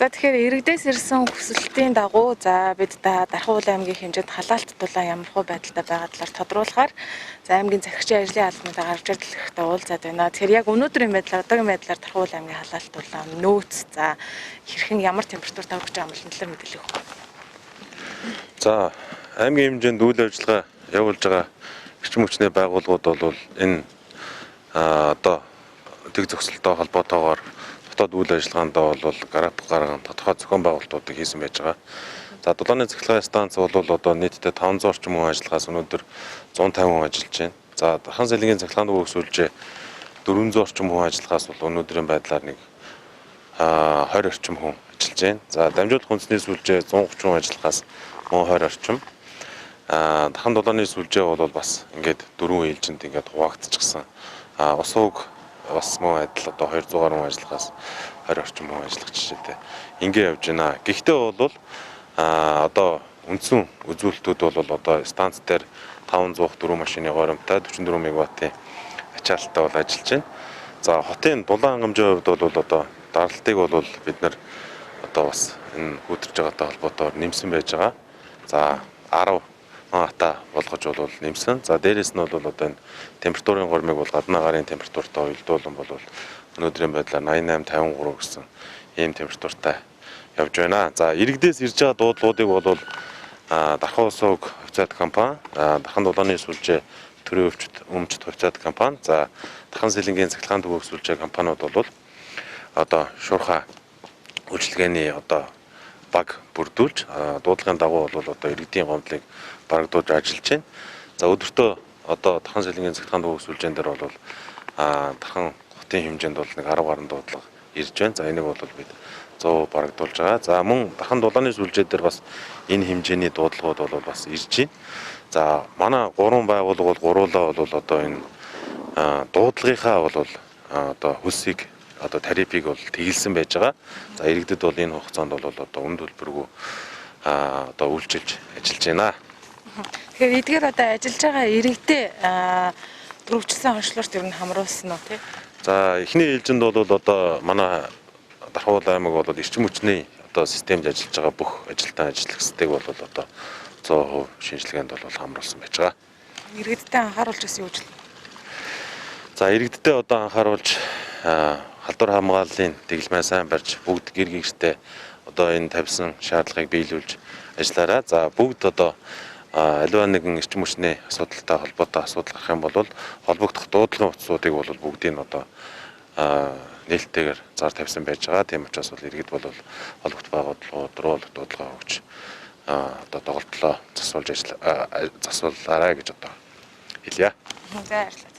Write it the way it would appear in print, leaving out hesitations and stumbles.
За тэгэхээр иргэдээс ирсэн хүсэлтийн дагуу за бид Дархан аймгийн хэмжээнд халаалт дулаан ямар хөө байдалтай байгаа талаар тодруулахаар за аймгийн захирагчийн ажлын албаныг гаргаж ирэхэд уулзаад байна. Тэгэхээр яг өнөөдрийн байдлаар одоогийн байдлаар Дархан аймгийн халаалт дулаан нөөц за хэрхэн ямар температурт өргөж байгаа юм талаар мэдээлэл өгөх. За аймгийн хэмжээнд үйл ажиллагаа явуулж байгаа эрчим хүчний байгууллагууд бол энэ одоо тэг зохисолтой холбоотойгоор дотоод үйл ажиллагаанд бол график гарган тодорхой зохион байгуулалтуудыг хийсэн байж байгаа. За дулааны цахилгаан станц бол одоо нийтдээ 500 орчим хүн ажиллагаас өнөөдөр 150 хүн ажиллаж байна. За Дархан сэлэнгийн цахилгааны хөгжүүлж 400 орчим хүн ажиллагаас бол өнөөдрийн байдлаар нэг 20 орчим хүн ажиллаж байна. За дамжуулах хүнсний сүлжээ 130 хүн ажиллагаас 20 орчим. Дархан дулааны сүлжээ бол бас ингээд 4 ээлжинд ингээд хуваагдчихсан. Ус ууг бас мөн адил одоо 200 гаруй хүн ажиллагаас 20 орчим хүн ажиллах жишээтэй ингэ явж байна. Гэхдээ бол одоо үндсэн үзүүлэлтүүд бол одоо станц дээр 504 машины горимтай 44 мегаваттын ачаалттай бол ажиллаж байна. За хотын дулаан хангамжийн хувьд бол одоо даралтыг бол бид нар одоо бас энэ хөтөрж байгаатай холбоотойгоор нэмсэн байж байгаа. За 10 ата болгож бол нэмсэн. За дээрэс нь бол одоо энэ температурын гормыг бол гаднаа гарын температуртай уялдуулан бол өнөөдрийн байдлаар 88 53 гэсэн ийм температуртай явж байна. За иргэдээс ирж байгаа дуудлагуудыг бол Дархан ус ууг хувьцаат компани, Дархан дулааны сүлжээ төрийн өмчт хувьцаат компани, за Дархан сэлэнгийн цахилгаан төвөг сүлжээ компаниуд бол одоо шуурхай үйлчилгээний одоо баг бүрдүүлж дуудлагын дагуу бол одоо иргэдийн гомдлыг барагдуулж ажиллаж байна. За өдөртөө одоо Дархан сэлэнгийн цахилгаан төвөг сүлжээн дээр бол Дархан хотын хэмжээнд бол нэг 10 гаруй дуудлага ирж байна. За энийг бол бид 100 барагдуулж байгаа. За мөн Дархан дулааны сүлжээ дээр бас энэ хэмжээний дуудлагууд бол бас ирж байна. За манай 3 байгууллага бол гуруулаа бол одоо энэ дуудлагынхаа бол одоо хөлсийг одоо тарифыг бол тэгэлсэн байж байгаа. За иргэдэд бол энэ хугацаанд бол одоо үнд төлбөргүй одоо үйлчилж ажиллаж байна. Тэгэхээр эдгээр одоо ажиллаж байгаа иргэдээ дөрвөлжсөн онцлогт ер нь хамруулсан уу тий? За эхний ээлжинд бол одоо манай Дархан аймаг бол эрчим хүчний одоо системд ажиллаж байгаа бүх ажилтан ажиллагчдыг бол одоо 100% шинжилгээнд бол хамруулсан байж байгаа. Иргэдтэй анхааруулж гэсэн юу вэ? За иргэдтэй одоо анхааруулж халдвар хамгааллын дэглэмээ сайн барьж бүгд гэр гэртээ одоо энэ тавьсан шаардлагыг биелүүлж ажиллаарай. За бүгд одоо аливаа нэгэн эрчим хүчний асуудалтай холбоотой асуудал гарах юм бол холбогдох дуудлагын утсуудыг бол бүгдийг одоо нээлттэйгээр зар тавьсан байж байгаа. Тийм учраас бол иргэд бол холбогдох байгууллагууд руу дуудлага өгч одоо тоглолтлоо засуулж засуулаарай гэж одоо хэлье. За баярлалаа.